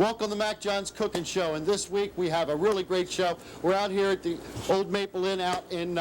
Welcome to Macjon's Cooking Show, and this week we have a really great show. We're out here at the Old Maple Inn out in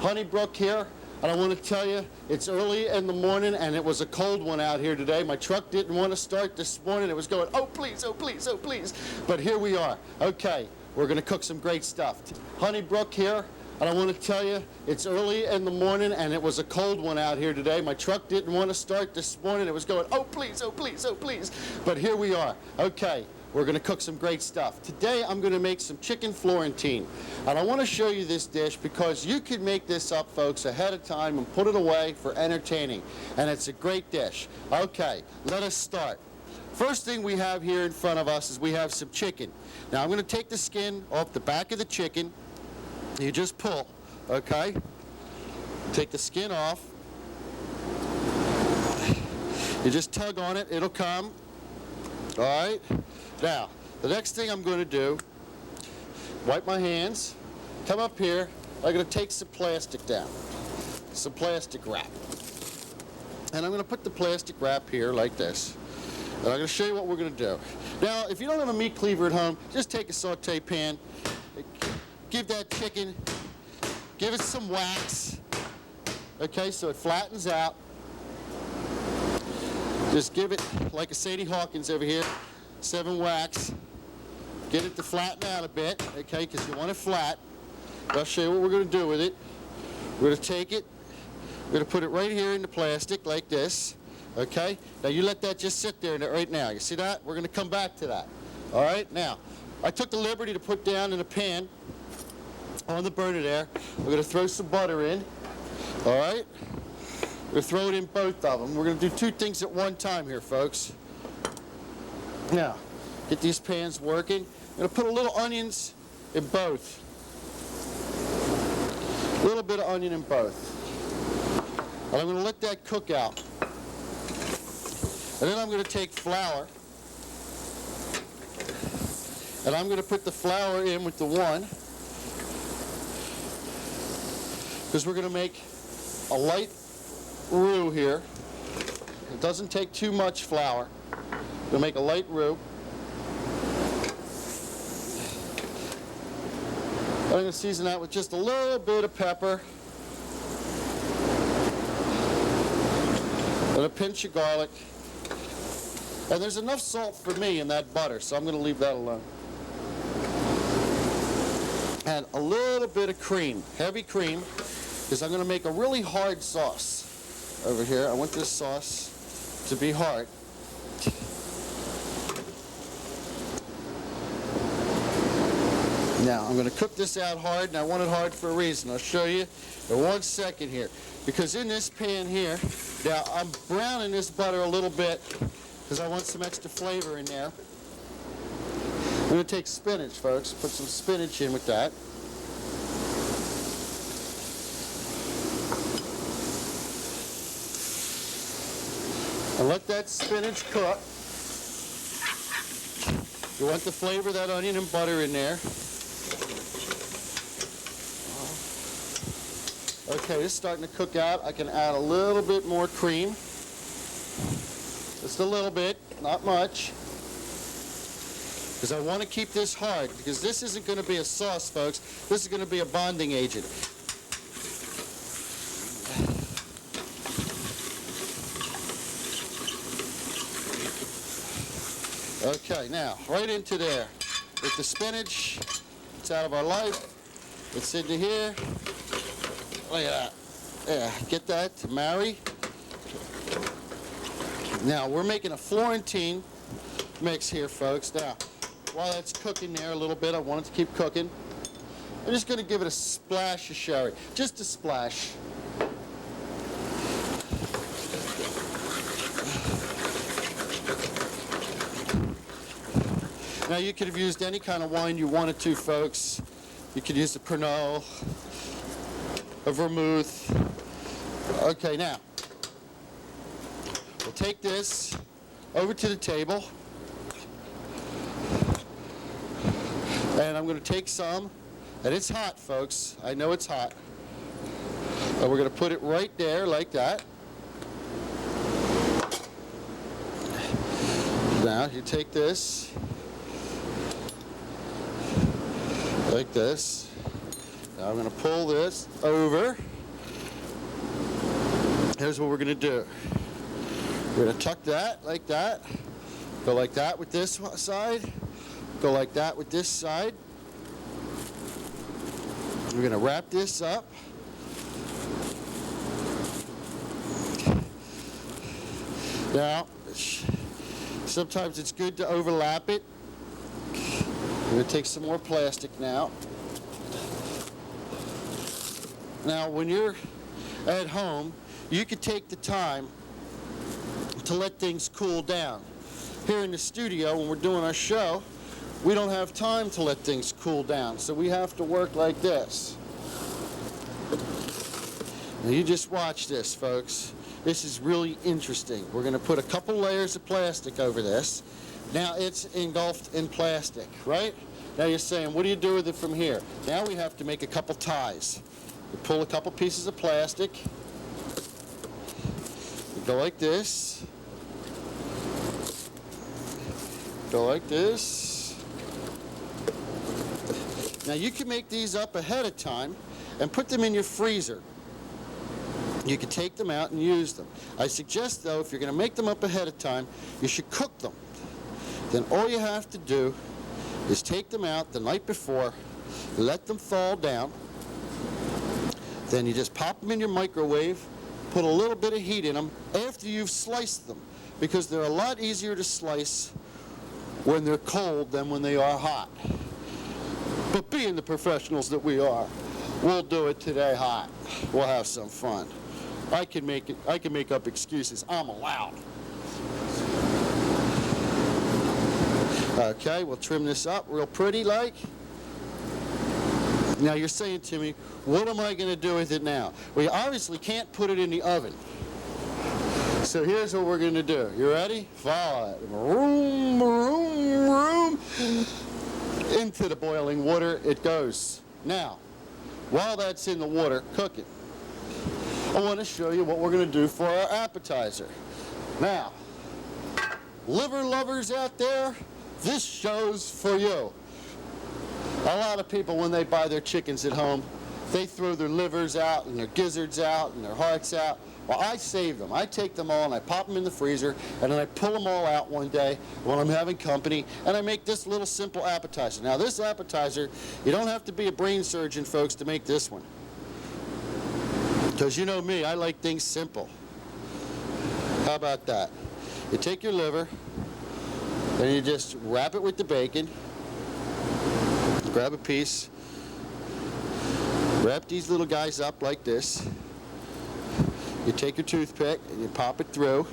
Honeybrook here, and I want to tell you, it's early in the morning and it was a cold one out here today. My truck didn't want to start this morning. It was going, oh please, oh please, oh please. But here we are. Okay, we're going to cook some great stuff. Honeybrook here. And I want to tell you, it's early in the morning and it was a cold one out here today. My truck didn't want to start this morning. It was going, oh please, oh please, oh please. But here we are. Okay, we're going to cook some great stuff. Today I'm going to make some chicken Florentine. And I want to show you this dish because you can make this up, folks, ahead of time and put it away for entertaining. And it's a great dish. Okay, let us start. First thing we have here in front of us is we have some chicken. Now I'm going to take the skin off the back of the chicken. You just pull, okay? Take the skin off. You just tug on it, it'll come. All right? Now, the next thing I'm going to do, wipe my hands, come up here. I'm going to take some plastic down, some plastic wrap. And I'm going to put the plastic wrap here like this. And I'm going to show you what we're going to do. Now, if you don't have a meat cleaver at home, just take a saute pan. Give that chicken, give it some wax, okay, so it flattens out. Just give it, like a Sadie Hawkins over here, 7 wax. Get it to flatten out a bit, okay, because you want it flat. I'll show you what we're going to do with it. We're going to take it, we're going to put it right here in the plastic like this, okay. Now you let that just sit there right now. You see that? We're going to come back to that. All right, now, I took the liberty to put down in a pan on the burner there. We're going to throw some butter in. All right? We're going to throw it in both of them. We're going to do 2 things at one time here, folks. Now, get these pans working. I'm going to put a little onions in both. A little bit of onion in both. And I'm going to let that cook out. And then I'm going to take flour. And I'm going to put the flour in with the one. Because we're going to make a light roux here. It doesn't take too much flour. We're going to make a light roux. I'm going to season that with just a little bit of pepper and a pinch of garlic. And there's enough salt for me in that butter, so I'm going to leave that alone. And a little bit of cream, heavy cream. Because I'm going to make a really hard sauce over here. I want this sauce to be hard. Now, I'm going to cook this out hard, and I want it hard for a reason. I'll show you in 1 second here. Because in this pan here, now I'm browning this butter a little bit because I want some extra flavor in there. I'm going to take spinach, folks. Put some spinach in with that. And let that spinach cook. You want the flavor of that onion and butter in there. Okay, it's starting to cook out. I can add a little bit more cream. Just a little bit, not much. Because I want to keep this hard, because this isn't going to be a sauce, folks. This is going to be a bonding agent. Okay, now, right into there. With the spinach, it's out of our life. It's into here. Look at that. Yeah, get that to marry. Now, we're making a Florentine mix here, folks. Now, while that's cooking there a little bit, I want it to keep cooking. I'm just going to give it a splash of sherry. Just a splash. Now, you could have used any kind of wine you wanted to, folks. You could use the Pernod, a vermouth. Okay, now, we'll take this over to the table. And I'm going to take some, and it's hot, folks. I know it's hot. And we're going to put it right there like that. Now you take this like this. Now I'm going to pull this over. Here's what we're going to do. We're going to tuck that like that. Go like that with this side. Go like that with this side. We're going to wrap this up. Now, sometimes it's good to overlap it. We're going to take some more plastic now. Now, when you're at home, you can take the time to let things cool down. Here in the studio, when we're doing our show, we don't have time to let things cool down, so we have to work like this. Now you just watch this, folks. This is really interesting. We're going to put a couple layers of plastic over this. Now it's engulfed in plastic, right? Now you're saying, what do you do with it from here? Now we have to make a couple ties. We pull a couple pieces of plastic. We go like this. Go like this. Now you can make these up ahead of time and put them in your freezer. You can take them out and use them. I suggest, though, if you're going to make them up ahead of time, you should cook them. Then all you have to do is take them out the night before, let them fall down. Then you just pop them in your microwave, put a little bit of heat in them after you've sliced them, because they're a lot easier to slice when they're cold than when they are hot. But being the professionals that we are, we'll do it today hot. We'll have some fun. I can make up excuses. I'm allowed. Okay, we'll trim this up real pretty like. Now you're saying to me, what am I going to do with it now? Well, you obviously can't put it in the oven. So here's what we're going to do. You ready? Follow it. Vroom, vroom, vroom. Into the boiling water it goes. Now, while that's in the water cooking, I want to show you what we're going to do for our appetizer. Now, liver lovers out there, this show's for you. A lot of people, when they buy their chickens at home, they throw their livers out and their gizzards out and their hearts out. Well, I save them. I take them all and I pop them in the freezer, and then I pull them all out one day when I'm having company, and I make this little simple appetizer. Now, this appetizer, you don't have to be a brain surgeon, folks, to make this one. Because you know me, I like things simple. How about that? You take your liver, and you just wrap it with the bacon. Grab a piece. Wrap these little guys up like this. You take your toothpick and you pop it through.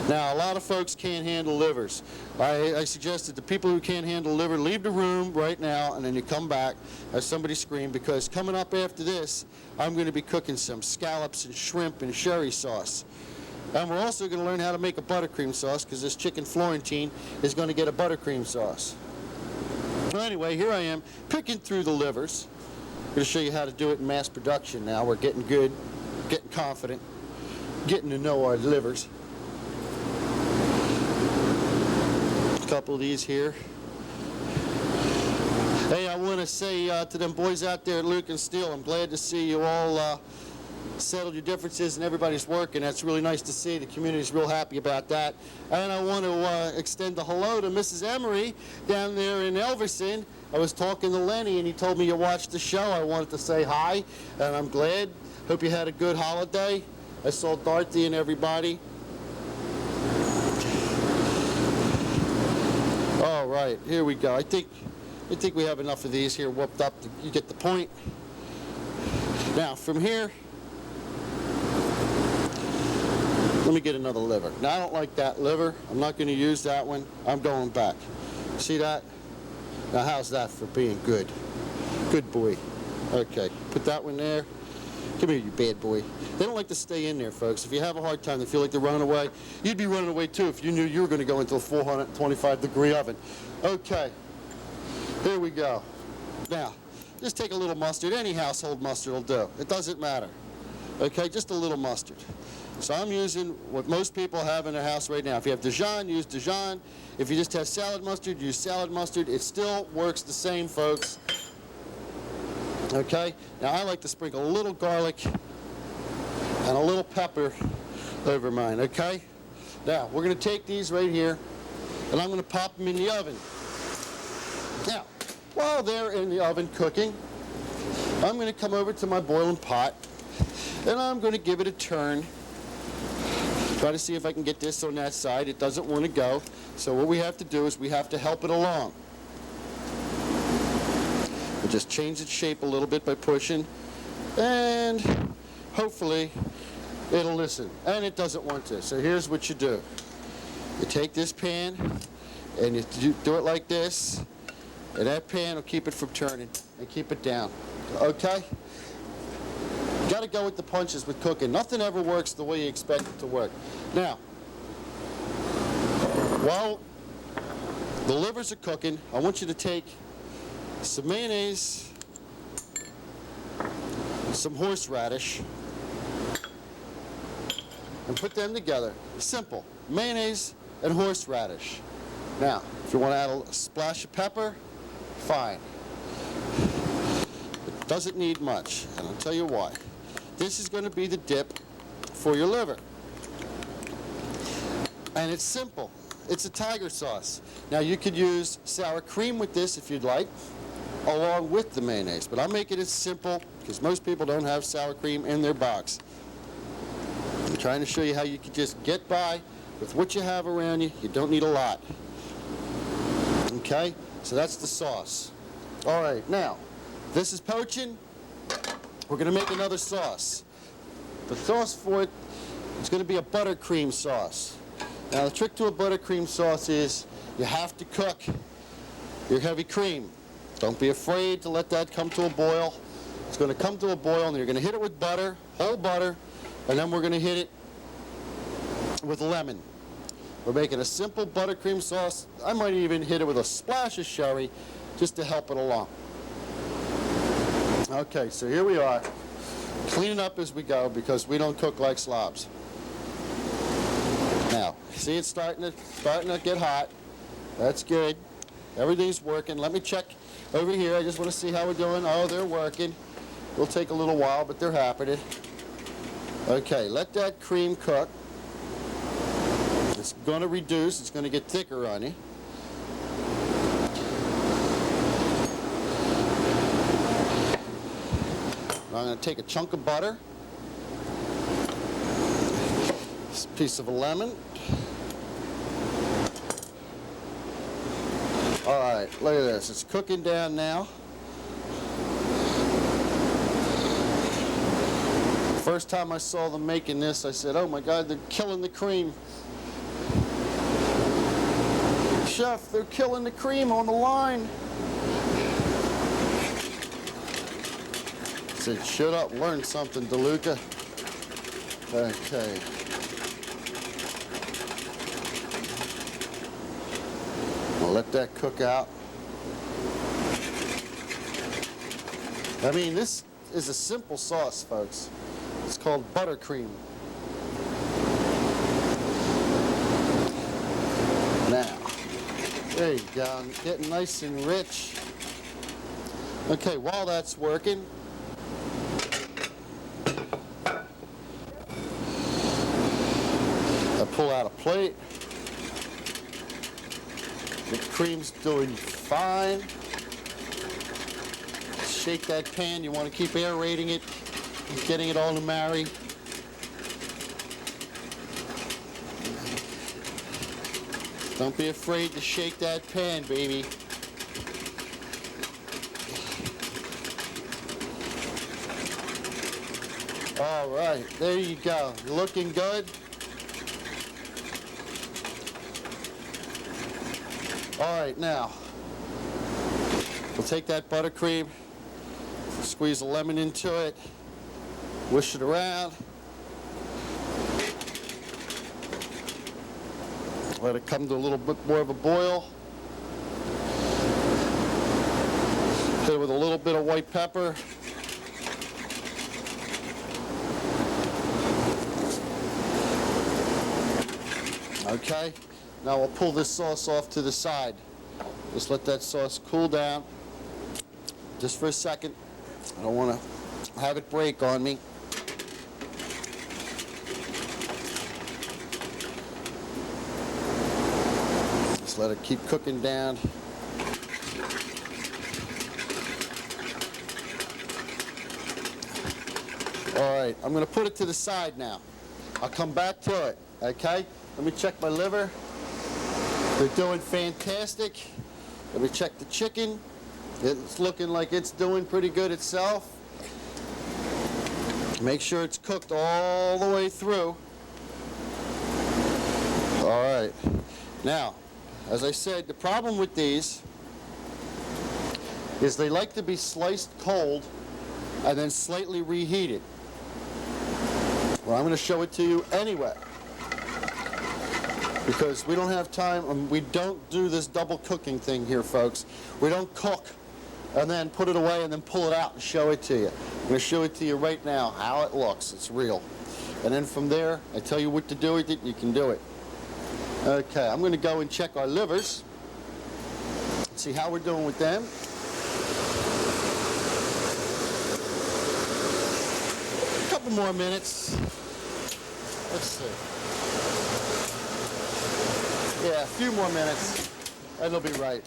Now, a lot of folks can't handle livers. I suggest that the people who can't handle liver leave the room right now, and then you come back as somebody scream, because coming up after this, I'm going to be cooking some scallops and shrimp and sherry sauce. And we're also going to learn how to make a buttercream sauce, because this Chicken Florentine is going to get a buttercream sauce. Well, anyway, here I am picking through the livers. I'm going to show you how to do it in mass production now. We're getting good, getting confident, getting to know our livers. A couple of these here. Hey, I want to say to them boys out there at Luke and Steele, I'm glad to see you all settled your differences and everybody's working. That's really nice to see. The community's real happy about that. And I want to extend a hello to Mrs. Emery down there in Elverson. I was talking to Lenny and he told me you watched the show. I wanted to say hi, and I'm glad. Hope you had a good holiday. I saw Dorothy and everybody. All right, here we go. I think we have enough of these here whooped up. You get the point. Now, from here, let me get another liver. Now, I don't like that liver. I'm not going to use that one. I'm going back. See that? Now, how's that for being good? Good boy. Okay, put that one there. Come here, you bad boy. They don't like to stay in there, folks. If you have a hard time, they feel like they're running away. You'd be running away, too, if you knew you were going to go into a 425-degree oven. Okay, here we go. Now, just take a little mustard. Any household mustard will do. It doesn't matter. Okay, just a little mustard. So I'm using what most people have in their house right now. If you have Dijon, use Dijon. If you just have salad mustard, use salad mustard. It still works the same, folks. Okay? Now I like to sprinkle a little garlic and a little pepper over mine, okay? Now, we're going to take these right here, and I'm going to pop them in the oven. Now, while they're in the oven cooking, I'm going to come over to my boiling pot, and I'm going to give it a turn. Try to see if I can get this on that side. It doesn't want to go. So what we have to do is we have to help it along. We'll just change its shape a little bit by pushing, and hopefully it'll listen. And it doesn't want to. So here's what you do. You take this pan, and you do it like this, and that pan will keep it from turning, and keep it down. Okay? You got to go with the punches with cooking. Nothing ever works the way you expect it to work. Now, while the livers are cooking, I want you to take some mayonnaise, some horseradish, and put them together. Simple. Mayonnaise and horseradish. Now, if you want to add a splash of pepper, fine. It doesn't need much, and I'll tell you why. This is going to be the dip for your liver. And it's simple. It's a tiger sauce. Now, you could use sour cream with this if you'd like, along with the mayonnaise. But I'm making it simple because most people don't have sour cream in their box. I'm trying to show you how you can just get by with what you have around you. You don't need a lot. Okay? So that's the sauce. All right, now, this is poaching. We're going to make another sauce. The sauce for it is going to be a buttercream sauce. Now, the trick to a buttercream sauce is you have to cook your heavy cream. Don't be afraid to let that come to a boil. It's going to come to a boil, and you're going to hit it with butter, whole butter, and then we're going to hit it with lemon. We're making a simple buttercream sauce. I might even hit it with a splash of sherry just to help it along. Okay, so here we are, cleaning up as we go because we don't cook like slobs. Now, see it's starting to get hot. That's good. Everything's working. Let me check over here. I just want to see how we're doing. Oh, they're working. It'll take a little while, but they're happening. Okay, let that cream cook. It's going to reduce. It's going to get thicker on you. I'm going to take a chunk of butter, this piece of a lemon. All right, look at this. It's cooking down now. First time I saw them making this, I said, oh my God, they're killing the cream. Chef, they're killing the cream on the line. I said, shut up, learn something, DeLuca. Okay. I'll let that cook out. I mean, this is a simple sauce, folks. It's called buttercream. Now, there you go, getting nice and rich. Okay, while that's working, I pull out a plate. The cream's doing fine. Shake that pan. You want to keep aerating it, getting it all to marry. Don't be afraid to shake that pan, baby. All right, there you go. Looking good. All right, now, we'll take that buttercream, squeeze a lemon into it, whisk it around, let it come to a little bit more of a boil, hit it with a little bit of white pepper, Okay, now we'll pull this sauce off to the side. Just let that sauce cool down just for a second. I don't want to have it break on me. Just let it keep cooking down. All right, I'm going to put it to the side now. I'll come back to it, okay? Let me check my liver. They're doing fantastic. Let me check the chicken. It's looking like it's doing pretty good itself. Make sure it's cooked all the way through. All right. Now, as I said, the problem with these is they like to be sliced cold and then slightly reheated. Well, I'm going to show it to you anyway, because we don't have time, and we don't do this double cooking thing here, folks. We don't cook and then put it away and then pull it out and show it to you. I'm going to show it to you right now, how it looks. It's real. And then from there, I tell you what to do with it, you can do it. Okay, I'm going to go and check our livers, see how we're doing with them. A couple more minutes. Let's see. Yeah, a few more minutes, and it'll be right.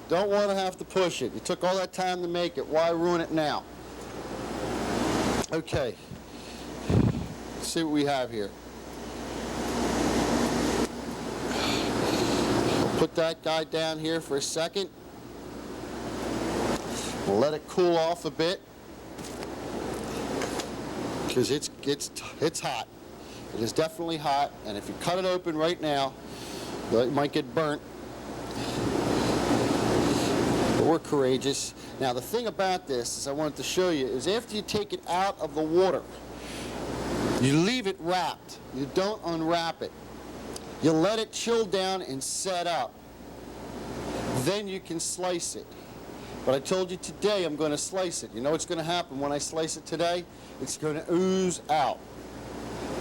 Don't want to have to push it. You took all that time to make it. Why ruin it now? Okay. Let's see what we have here. We'll put that guy down here for a second. We'll let it cool off a bit, because it's hot. It is definitely hot, and if you cut it open right now, it might get burnt. But we're courageous. Now, the thing about this is I wanted to show you is after you take it out of the water, you leave it wrapped. You don't unwrap it. You let it chill down and set up. Then you can slice it. But I told you today I'm going to slice it. You know what's going to happen when I slice it today? It's going to ooze out.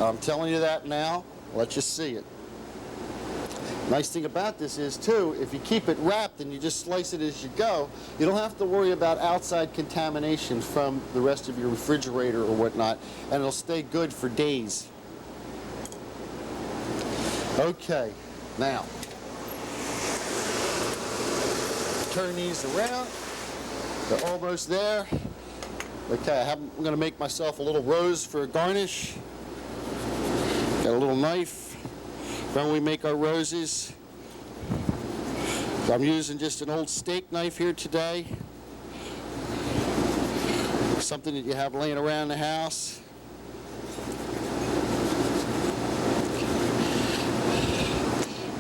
I'm telling you that now. Let you see it. Nice thing about this is, too, if you keep it wrapped and you just slice it as you go, you don't have to worry about outside contamination from the rest of your refrigerator or whatnot, and it'll stay good for days. Okay, now, turn these around. They're almost there. Okay, I'm going to make myself a little rose for a garnish. Got a little knife when we make our roses. I'm using just an old steak knife here today. Something that you have laying around the house.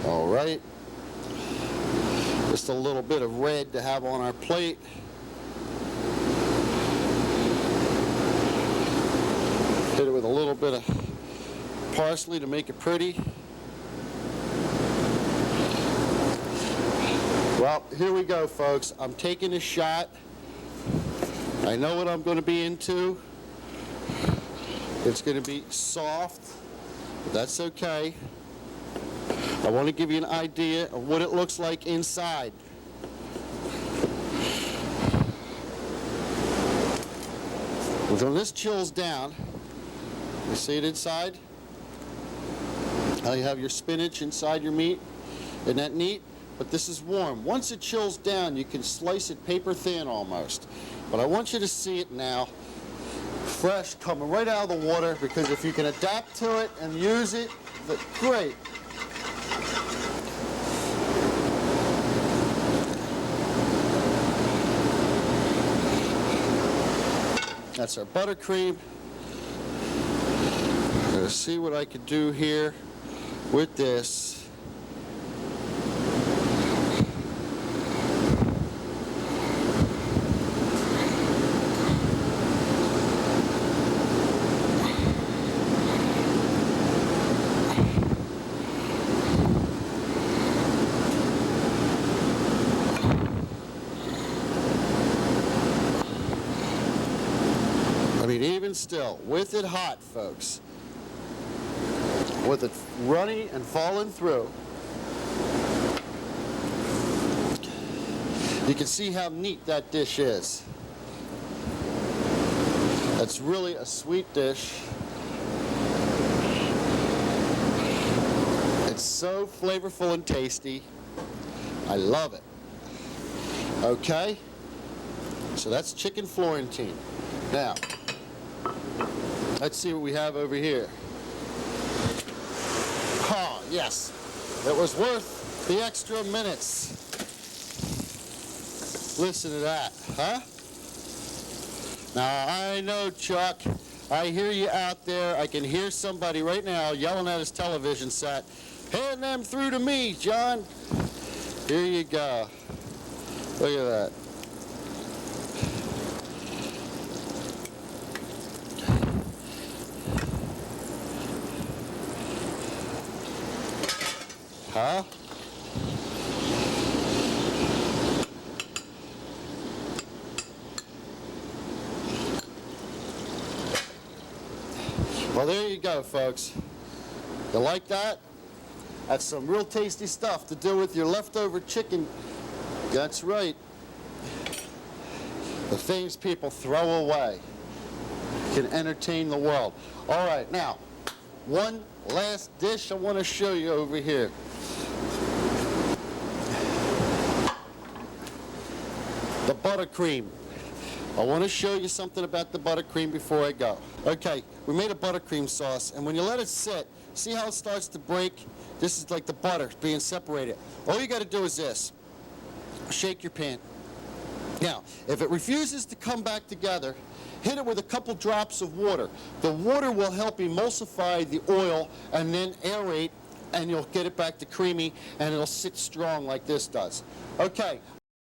All right. Just a little bit of red to have on our plate. Hit it with a little bit of parsley to make it pretty. Well, here we go, folks. I'm taking a shot. I know what I'm going to be into. It's going to be soft, but that's okay. I want to give you an idea of what it looks like inside. When this chills down, you see it inside? Now you have your spinach inside your meat. Isn't that neat? But this is warm. Once it chills down, you can slice it paper thin almost. But I want you to see it now, fresh, coming right out of the water, because if you can adapt to it and use it, great. That's our buttercream. Let's see what I could do here with this. I mean, even still, with it hot, folks, with it running and falling through. You can see how neat that dish is. It's really a sweet dish. It's so flavorful and tasty. I love it. Okay, so that's chicken Florentine. Now, let's see what we have over here. Oh, yes, it was worth the extra minutes. Listen to that, huh? Now, I know, Chuck, I hear you out there. I can hear somebody right now yelling at his television set. Hand them through to me, John. Here you go. Look at that. Huh? Well, there you go, folks. You like that? That's some real tasty stuff to do with your leftover chicken. That's right. The things people throw away can entertain the world. All right, now, one last dish I want to show you over here. The buttercream. I want to show you something about the buttercream before I go. Okay, we made a buttercream sauce, and when you let it sit, see how it starts to break? This is like the butter being separated. All you got to do is this. Shake your pan. Now, if it refuses to come back together, hit it with a couple drops of water. The water will help emulsify the oil and then aerate, and you'll get it back to creamy, and it'll sit strong like this does. Okay,